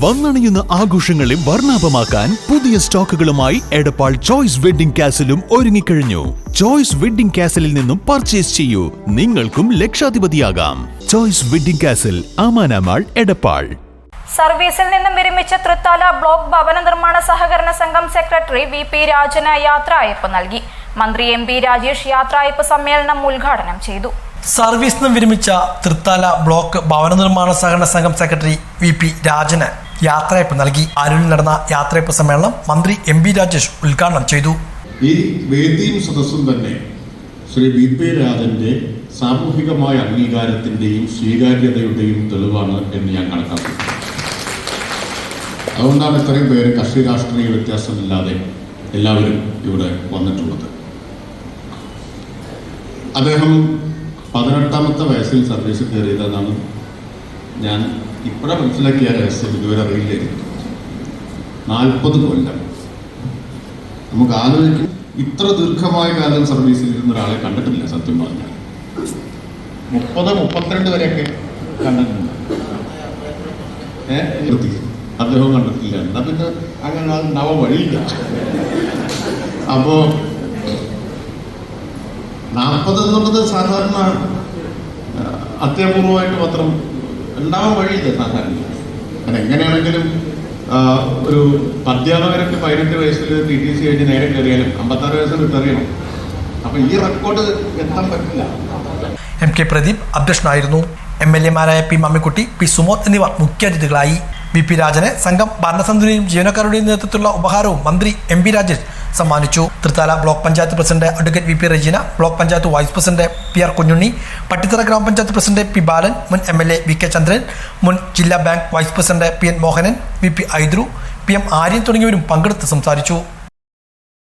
വന്നണിയുന്ന ആഘോഷങ്ങളെ വർണ്ണാഭമാക്കാൻ പുതിയ സ്റ്റോക്കുകളുമായി എടപ്പാൾ ചോയ്സ് വെഡ്ഡിംഗ് കാസിലും ഒരുങ്ങിക്കഴിഞ്ഞു. ചോയ്സ് വെഡ്ഡിംഗ് കാസിലിൽ നിന്നും പർച്ചേസ് ചെയ്യൂ, നിങ്ങൾക്കും ലക്ഷാധിപതിയാകാം. Choice wedding castle, Amana mall, Edappal. സർവീസിൽ നിന്നും വിരമിച്ച തൃത്താല ബ്ലോക്ക് ഭവന നിർമ്മാണ സഹകരണ സംഘം സെക്രട്ടറി VP രാജന് യാത്രായപ്പ് നൽകി. മന്ത്രി MP രാജേഷ് യാത്രായപ്പ് സമ്മേളനം ഉദ്ഘാടനം ചെയ്തു. സർവീസിൽ നിന്നും വിരമിച്ച തൃത്താല ബ്ലോക്ക് ഭവന നിർമ്മാണ സഹകരണ സംഘം സെക്രട്ടറി VP രാജന് യാത്രയപ്പ് നൽകി. അരൂരിൽ നടന്ന യാത്രയപ്പ് സമ്മേളനം മന്ത്രി MP രാജേഷ് ഉദ്ഘാടനം ചെയ്തു. ഈ വേദിയും സദസ്സും തന്നെ ശ്രീ VP രാജന്റെ സാമൂഹികമായ അംഗീകാരത്തിന്റെയും സ്വീകാര്യതയുടെയും തെളിവാണ് എന്ന് ഞാൻ കണക്കാക്കുന്നു. അതുകൊണ്ടാണ് ഇത്രയും പേര് കക്ഷി രാഷ്ട്രീയ വ്യത്യാസമില്ലാതെ എല്ലാവരും ഇവിടെ വന്നിട്ടുള്ളത്. അദ്ദേഹം 18ാമത്തെ വയസ്സിൽ സർവീസിൽ കയറിയതെന്നാണ് ഞാൻ ഇപ്പോഴെ മനസ്സിലാക്കിയ രഹസ്യം. ഇതുവരെ അറിയില്ലായിരുന്നു. 40 കൊല്ലം. നമുക്ക് ആലോചിക്കും, ഇത്ര ദീർഘമായ കാലം സർവീസിൽ ഇരുന്ന ഒരാളെ കണ്ടിട്ടില്ല. സത്യം പറഞ്ഞാൽ 30-32 വരെയൊക്കെ കണ്ടിട്ടുണ്ട്. അദ്ദേഹം കണ്ടിട്ടില്ല. എന്നാ പിന്നെ അങ്ങനെ നവ വഴിയില്ല. അപ്പോ 40 എന്നുള്ളത് സാധാരണ അത്യപൂർവമായിട്ട് മാത്രം ഉണ്ടാവാൻ വഴിയില്ല സാധാരണ. കാരണം എങ്ങനെയാണെങ്കിലും ഒരു അധ്യാപകർക്ക് 18 വയസ്സിൽ TTC കഴിഞ്ഞ് നേരെ കയറിയാലും 56 വയസ്സിൽ റിട്ടയറിയണം. അപ്പൊ ഈ റെക്കോർഡ് എത്താൻ പറ്റില്ല. MK പ്രദീപ് അധ്യക്ഷനായിരുന്നു. MLA-മാരായ P മമ്മിക്കുട്ടി, P സുമോദ് എന്നിവർ മുഖ്യാതിഥികളായി. VP രാജന് സംഘം ഭരണസമിതിയുടെയും ജീവനക്കാരുടെയും നേതൃത്വത്തിലുള്ള ഉപഹാരവും മന്ത്രി MP രാജേഷ് സമ്മാനിച്ചു. Thrithala block panchayat president advocate VP Rejeena, block panchayat vice president PR Kunjunni, Pattithara ഗ്രാമപഞ്ചായത്ത് പ്രസിഡന്റ് P ബാലൻ, മുൻ MLA VK ചന്ദ്രൻ, മുൻ ജില്ലാ bank vice president PN Mohanan, VP Aidru, PM Aryan തുടങ്ങിയവരും പങ്കെടുത്ത് സംസാരിച്ചു.